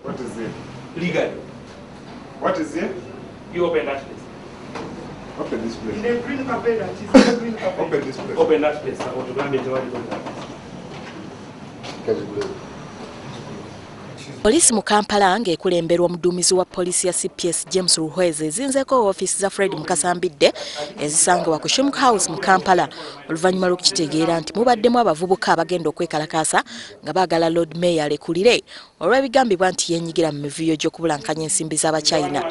What is it? Legally. What is it? You open that place. Open this place. In a green carpet, green carpet. Open this place. Open that place. I want to go and get that place. Polisi mu Kampala ng'ekulemberwa omuduumizi wa polisi ya CPS James Ruhweze ezinzeeko ofiisi za Fred Mukasambidde ezisangibwa ku Shimuk House mu Kampala oluvannyuma lw'okukitegeera nti mubaddemu abavubuka abagenda okwekalakaasa nga baagala Lord Mayor alekulire olw'ebigambibwa nti yeenyigira mu mivuyo gy'okubulankanya ensimbi z'Abachina.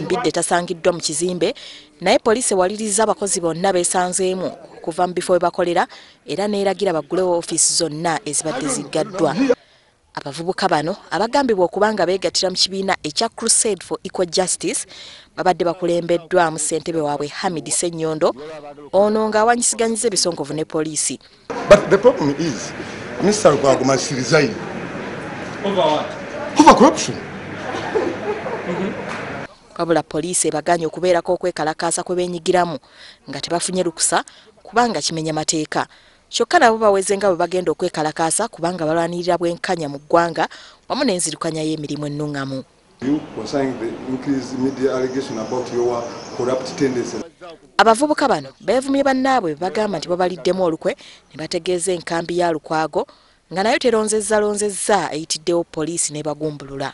Mbidde tasangiddwa mu kizimbe naye poliisi ewaliriza abakozi bonna beesanzeemu okuva mu bifo we bakolera era neeragira baggulewo ofiisi zonna ezibadde ziggaddwa. Abavubuka bano abagambibwa okuba nga beegattira mu kibiina ekya Crusade for Equal Justice babadde bakulembeddwamu ssentebe waabwe Hamid Ssenyondo ono ng'awanyisiganyiza ebisongovu ne poliisi. But the problem is, Mr. Rwaguma should resign. Over what? Over corruption. Wabula poliisi ebaganye okubeerako okwekalakaasa kwe beenyigiramu nga tebafunye lukusa kubanga kimenya mateeka. Kyokka nabo baweze nga bwe bagenda okwekalakaasa kubanga balwanirira bwenkanya mu ggwanga wamu n'enzirukanya y'emirimu ennungamu. You were saying the increased media allegation about your corrupt tendencies. Abavubuka bano beevumye bannaabwe bagamba nti babaliddemu olukwe ne bategeeza enkambi ya Lukwago nga nayo teronzezza eyitiddewo poliisi ne bagumbulula.